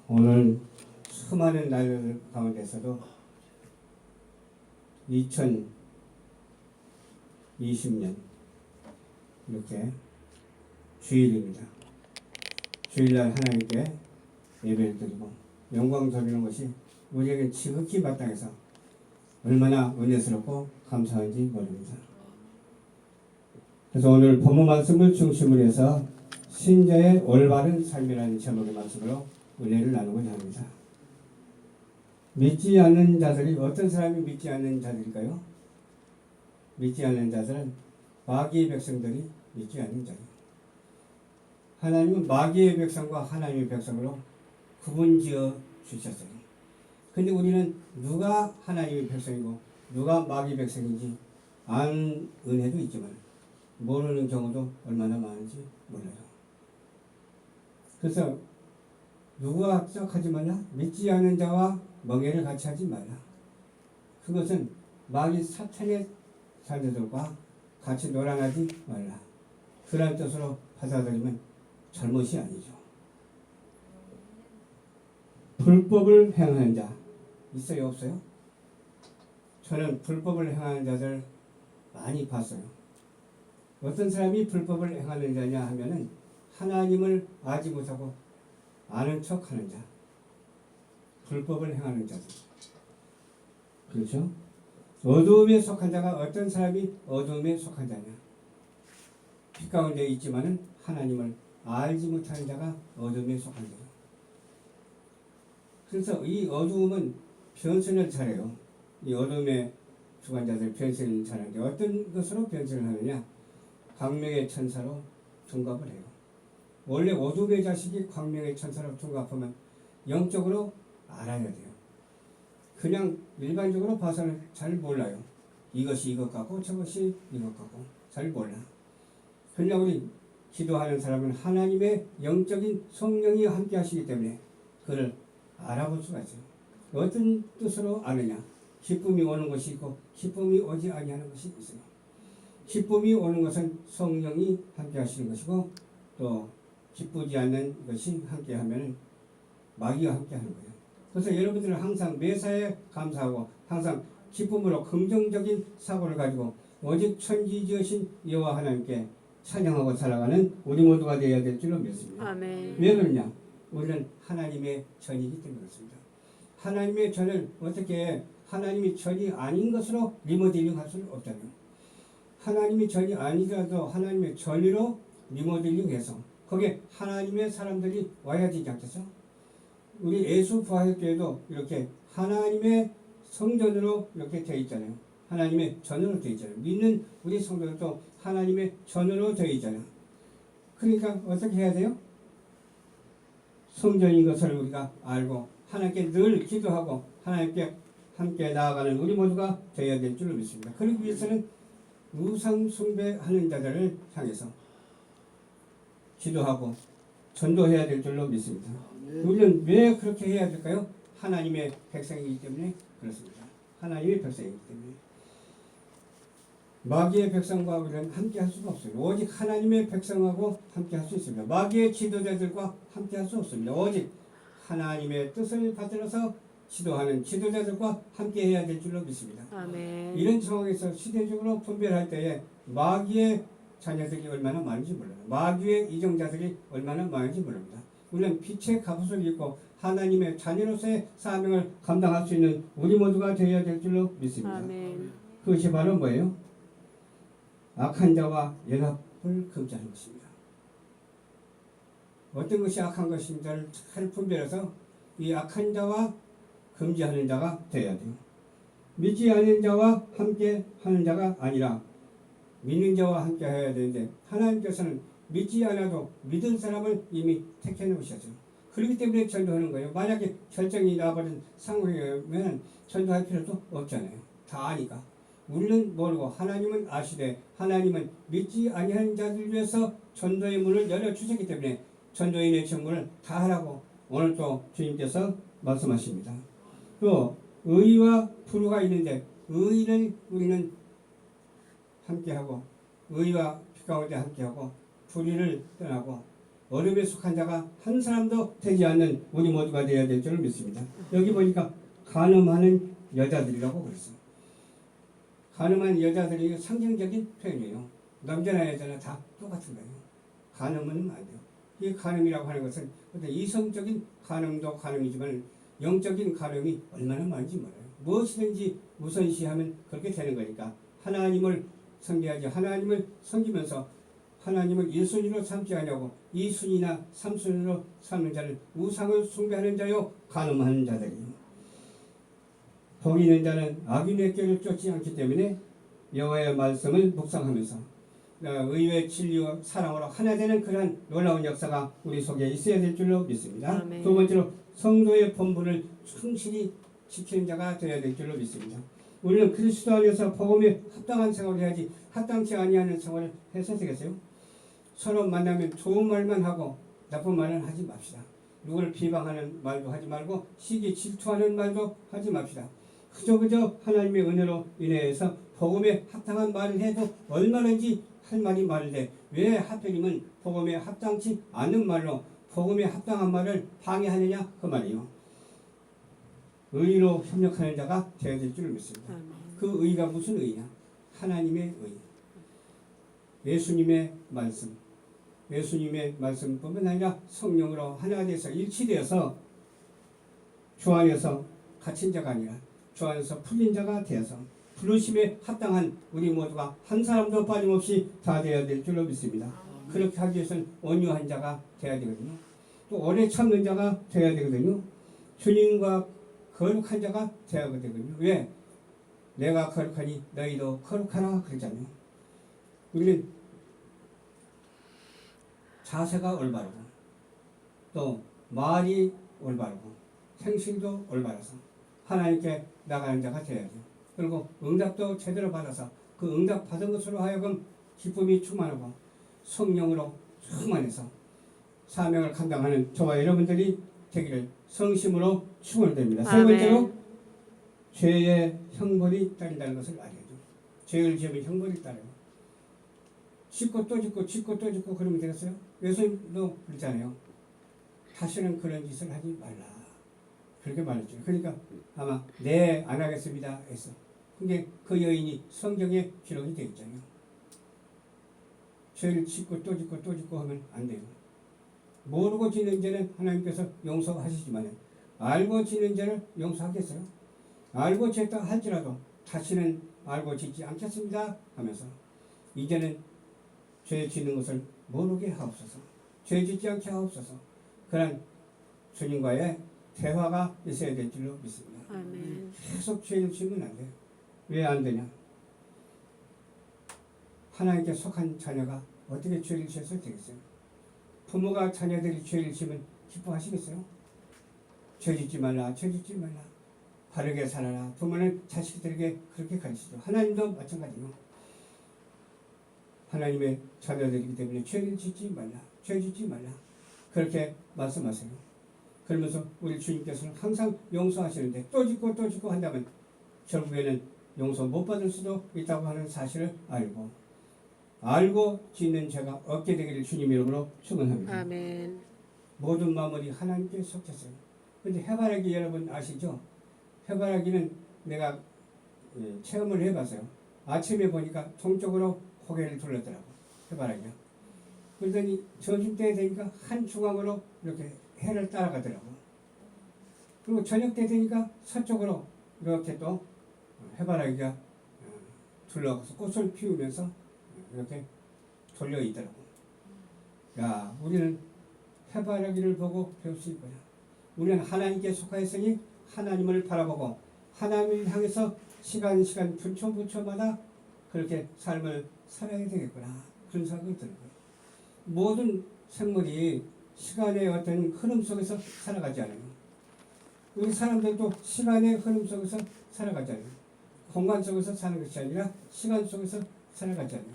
오늘 수많은 날 가운데서도 2020년 이렇게 주일입니다. 주일날 하나님께 예배를 드리고 영광 돌리는 것이 우리에게 지극히 마땅해서 얼마나 은혜스럽고 감사한지 모릅니다. 그래서 오늘 본문 말씀을 중심으로 해서 신자의 올바른 삶이라는 제목의 말씀으로 은혜를 나누고자 합니다. 믿지 않는 자들이 어떤 사람이 믿지 않는 자들일까요? 믿지 않는 자들은 마귀의 백성들이 믿지 않는 자들. 하나님은 마귀의 백성과 하나님의 백성으로 구분지어 주셨어요. 근데 우리는 누가 하나님의 백성이고 누가 마귀의 백성인지 아는 은혜도 있지만 모르는 경우도 얼마나 많은지 몰라요. 그래서 누구와 짝하지 말라? 믿지 않는 자와 멍에를 같이 하지 말라. 그것은 마귀 사탄의 자녀들과 같이 놀아나지 말라. 그런 뜻으로 받아들이면 잘못이 아니죠. 불법을 행하는 자 있어요, 없어요? 저는 불법을 행하는 자들 많이 봤어요. 어떤 사람이 불법을 행하는 자냐 하면은 하나님을 알지 못하고 아는 척하는 자, 불법을 행하는 자들. 그렇죠? 어두움에 속한 자가 어떤 사람이 어두움에 속한 자냐? 빛 가운데 있지만은 하나님을 알지 못하는 자가 어둠에 속한 자예요. 그래서 이 어두움은 변신을 잘해요. 이 어둠에 속한 자들 변신을 잘하는데 어떤 것으로 변신을 하느냐? 광명의 천사로 둔갑을 해요. 원래 어둠의 자식이 광명의 천사로 둔갑하면 영적으로 알아야 돼요. 그냥 일반적으로 봐서는 잘 몰라요. 이것이 이것 같고 저것이 이것 같고 잘 몰라. 그러나 우리 기도하는 사람은 하나님의 영적인 성령이 함께 하시기 때문에 그를 알아볼 수가 있어요. 어떤 뜻으로 아느냐? 기쁨이 오는 것이 있고 기쁨이 오지 아니하는 것이 있어요. 기쁨이 오는 것은 성령이 함께 하시는 것이고 또 기쁘지 않는 것이 함께 하면 마귀가 함께 하는 거예요. 그래서 여러분들은 항상 매사에 감사하고 항상 기쁨으로 긍정적인 사고를 가지고 오직 천지 지으신 여호와 하나님께 찬양하고 살아가는 우리 모두가 되어야 될 줄로 믿습니다. 아멘. 왜 그러냐? 우리는 하나님의 전이기 때문에 그렇습니다. 하나님의 전을 어떻게 하나님이 전이 아닌 것으로 리모델링 할 수는 없잖아요. 하나님이 전이 아니더라도 하나님의 전으로 리모델링해서 거기에 하나님의 사람들이 와야 되지 않겠어? 우리 예수 부활교회도 이렇게 하나님의 성전으로 이렇게 되어 있잖아요. 하나님의 전으로 되어 있잖아요. 믿는 우리 성도들도 하나님의 전으로 되어 있잖아요. 그러니까 어떻게 해야 돼요? 성전인 것을 우리가 알고 하나님께 늘 기도하고 하나님께 함께 나아가는 우리 모두가 되어야 될 줄로 믿습니다. 그러기 위해서는 우상 숭배하는 자들을 향해서 기도하고 전도해야 될 줄로 믿습니다. 우리는 왜 그렇게 해야 될까요? 하나님의 백성이기 때문에 그렇습니다. 하나님의 백성이기 때문에. 마귀의 백성과 우리는 함께 할 수가 없어요. 오직 하나님의 백성하고 함께 할 수 있습니다. 마귀의 지도자들과 함께 할 수 없습니다. 오직 하나님의 뜻을 받들어서 지도하는 지도자들과 함께 해야 될 줄로 믿습니다. 아멘. 이런 상황에서 시대적으로 분별할 때에 마귀의 자녀들이 얼마나 많은지 몰라요. 마귀의 이정자들이 얼마나 많은지 모릅니다. 우리는 빛의 갑옷을 입고 하나님의 자녀로서의 사명을 감당할 수 있는 우리 모두가 되어야 될 줄로 믿습니다. 아멘. 그것이 바로 뭐예요? 악한 자와 연합을 금지하는 것입니다. 어떤 것이 악한 것인지를 잘 분별해서 이 악한 자와 금지하는 자가 되어야 돼요. 믿지 않는 자와 함께 하는 자가 아니라 믿는 자와 함께 해야 되는데 하나님께서는 믿지 않아도 믿을 사람을 이미 택해 놓으셨죠. 그렇기 때문에 전도하는 거예요. 만약에 결정이 나버린 상황이면 전도할 필요도 없잖아요. 다 아니까. 우리는 모르고 하나님은 아시되 하나님은 믿지 아니하는 자들 위해서 전도의 문을 열어주셨기 때문에 전도인의 전문을 다 하라고 오늘 또 주님께서 말씀하십니다. 또 의와 불의가 있는데 의를 우리는 함께하고 의와 빛 가운데 함께하고 불의를 떠나고 어둠에 속한 자가 한 사람도 되지 않는 우리 모두가 되어야 될 줄 믿습니다. 여기 보니까 간음하는 여자들이라고 그랬어요. 간음한 여자들이 상징적인 표현이에요. 남자나 여자나 다 똑같은 거예요. 간음은 안 돼요. 이 간음이라고 하는 것은 이성적인 간음도 간음이지만 영적인 간음이 얼마나 많은지 몰라요. 무엇이든지 우선시하면 그렇게 되는 거니까 하나님을 섬겨야지. 하나님을 섬기면서 하나님을 1순위로 삼지 않냐고 2순위나 3순위로 삼는 자는 우상을 숭배하는 자요 간음하는 자들이요. 복 있는 자는 악인의 꾀를 쫓지 않기 때문에 여호와의 말씀을 묵상하면서 의의 진리와 사랑으로 하나 되는 그러한 놀라운 역사가 우리 속에 있어야 될 줄로 믿습니다. 아멘. 두 번째로 성도의 본분을 충실히 지키는 자가 되어야 될 줄로 믿습니다. 우리는 그리스도 안에서 복음에 합당한 생활을 해야지 합당치 아니하는 생활을 해서 되겠어요? 서로 만나면 좋은 말만 하고 나쁜 말은 하지 맙시다. 누구를 비방하는 말도 하지 말고 시기 질투하는 말도 하지 맙시다. 그저 하나님의 은혜로 인해서 복음에 합당한 말을 해도 얼마든지 할 말이 많은데 왜 하필이면 복음에 합당치 않는 말로 복음에 합당한 말을 방해하느냐 그 말이요. 의로 협력하는 자가 되어야 될 줄 믿습니다. 그 의가 무슨 의냐? 하나님의 의. 예수님의 말씀. 예수님의 말씀뿐만 아니라 성령으로 하나 되어서 일치되어서 주 안에서 갇힌 자가 아니라 주 안에서 풀린 자가 되어서 부르심에 합당한 우리 모두가 한 사람도 빠짐없이 다 되어야 될 줄로 믿습니다. 그렇게 하기 위해서는 온유한 자가 되어야 되거든요. 또 오래 참는 자가 되어야 되거든요. 주님과 거룩한 자가 되어야 되거든요. 왜? 내가 거룩하니 너희도 거룩하라 그러잖아요. 우리는 자세가 올바르고 또 말이 올바르고 행실도 올바라서 하나님께 나가는 자가 되어야죠. 그리고 응답도 제대로 받아서 그 응답 받은 것으로 하여금 기쁨이 충만하고 성령으로 충만해서 사명을 감당하는 저와 여러분들이 되기를 성심으로 축원드립니다. 세 번째로 죄의 형벌이 따른다는 것을 알아야죠. 죄를 지으면 형벌이 따르고 짓고 또 짓고 짓고 또 짓고 그러면 되겠어요? 예수님도 그렇잖아요. 다시는 그런 짓을 하지 말라. 그렇게 말했죠. 그러니까 아마 네 안 하겠습니다 했어. 근데 그 여인이 성경에 기록이 되어 있잖아요. 죄를 짓고 또 짓고 또 짓고 하면 안 돼요. 모르고 짓는 죄는 하나님께서 용서하시지만 알고 짓는 죄를 용서하겠어요? 알고 짓다 할지라도 다시는 알고 짓지 않겠습니다 하면서 이제는 죄 짓는 것을 모르게 하옵소서. 죄 짓지 않게 하옵소서. 그런 주님과의 대화가 있어야 될 줄로 믿습니다. 아멘. 계속 죄를 지으면 안 돼요. 왜 안 되냐? 하나님께 속한 자녀가 어떻게 죄를 지어서 되겠어요? 부모가 자녀들이 죄를 지으면 기뻐하시겠어요? 죄 짓지 말라, 죄 짓지 말라. 바르게 살아라. 부모는 자식들에게 그렇게 가르치죠. 하나님도 마찬가지요. 하나님의 자녀들이기 때문에 죄를 짓지 말라, 죄 짓지 말라. 그렇게 말씀하세요. 그러면서 우리 주님께서는 항상 용서하시는데 또 짓고 또 짓고 한다면 결국에는 용서 못 받을 수도 있다고 하는 사실을 알고 짓는 죄가 없게 되기를 주님 이름으로 축원합니다. 아멘. 모든 마무리 하나님께 속했어요. 근데 해바라기 여러분 아시죠? 해바라기는 내가 체험을 해봤어요. 아침에 보니까 동쪽으로 고개를 돌렸더라고. 해바라기가. 그러더니 점심때 되니까 한 중앙으로 이렇게 해를 따라가더라고. 그리고 저녁 때 되니까 서쪽으로 이렇게 또 해바라기가 둘러가서 꽃을 피우면서 이렇게 돌려 있더라고. 야, 우리는 해바라기를 보고 배울 수 있구나. 우리는 하나님께 속하였으니 하나님을 바라보고 하나님을 향해서 시간 분초마다 그렇게 삶을 살아야 되겠구나. 그런 생각이 드는 거예요. 모든 생물이 시간의 어떤 흐름 속에서 살아가지 않아요. 우리 사람들도 시간의 흐름 속에서 살아가지 않아요. 공간 속에서 사는 것이 아니라 시간 속에서 살아가지 않아요.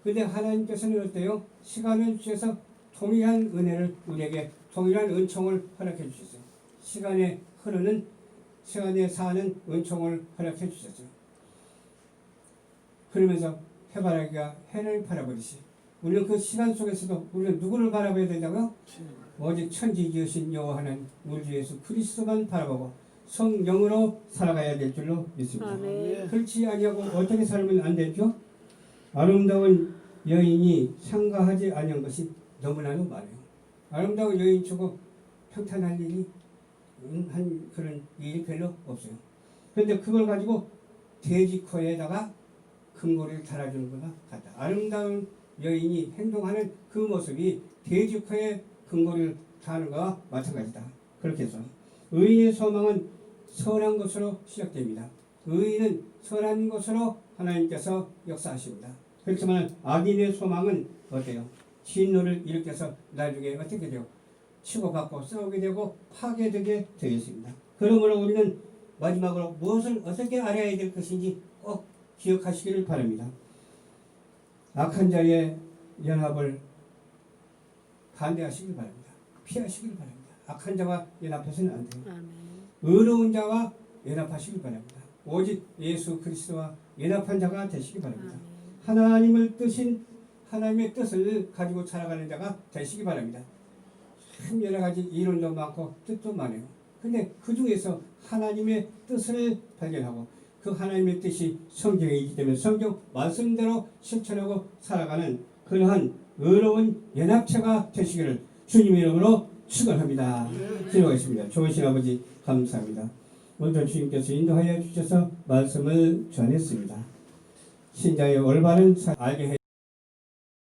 그런데 하나님께서는 어때요? 시간을 주셔서 동일한 은혜를 우리에게 동일한 은총을 허락해 주셨어요. 시간에 흐르는 시간에 사는 은총을 허락해 주셨어요. 그러면서 해바라기가 해를 바라보듯이 우리는 그 시간 속에서도 우리는 누구를 바라봐야 된다고요? 오직 천지지으신 여호와 하나님 우리 주 예수 그리스도만 바라보고 성령으로 살아가야 될 줄로 믿습니다. 아멘. 그렇지 아니하고 어떻게 살면 안 되죠? 아름다운 여인이 상가하지 아니한 것이 너무나도 많아요. 아름다운 여인 치고 평탄할 일이 한 그런 일이 별로 없어요. 그런데 그걸 가지고 돼지 코에다가 금고리를 달아주는 것과 같다. 아름다운 여인이 행동하는 그 모습이 돼지 코에 금고리를 다는 것과 마찬가지다. 그렇게 해서 의인의 소망은 선한 것으로 시작됩니다. 의인은 선한 것으로 하나님께서 역사하십니다. 그렇지만 악인의 소망은 어때요? 진노를 일으켜서 나중에 어떻게 돼요? 치고받고 싸우게 되고 파괴되게 되어 있습니다. 그러므로 우리는 마지막으로 무엇을 어떻게 알아야 될 것인지 꼭 기억하시기를 바랍니다. 악한 자의 연합을 반대하시길 바랍니다. 피하시길 바랍니다. 악한 자와 연합해서는 안 돼요. 아멘. 의로운 자와 연합하시길 바랍니다. 오직 예수 그리스도와 연합한 자가 되시기 바랍니다. 하나님의 뜻을 가지고 살아가는 자가 되시기 바랍니다. 참 여러 가지 이론도 많고 뜻도 많아요. 근데 그 중에서 하나님의 뜻을 발견하고 그 하나님의 뜻이 성경에 있기 때문에 성경 말씀대로 실천하고 살아가는 그러한 의로운 연합체가 되시기를 주님의 이름으로 축원합니다. 기도하겠습니다. 좋으신 아버지 감사합니다. 오늘도 주님께서 인도하여 주셔서 말씀을 전했습니다. 신자의 올바른 알게 해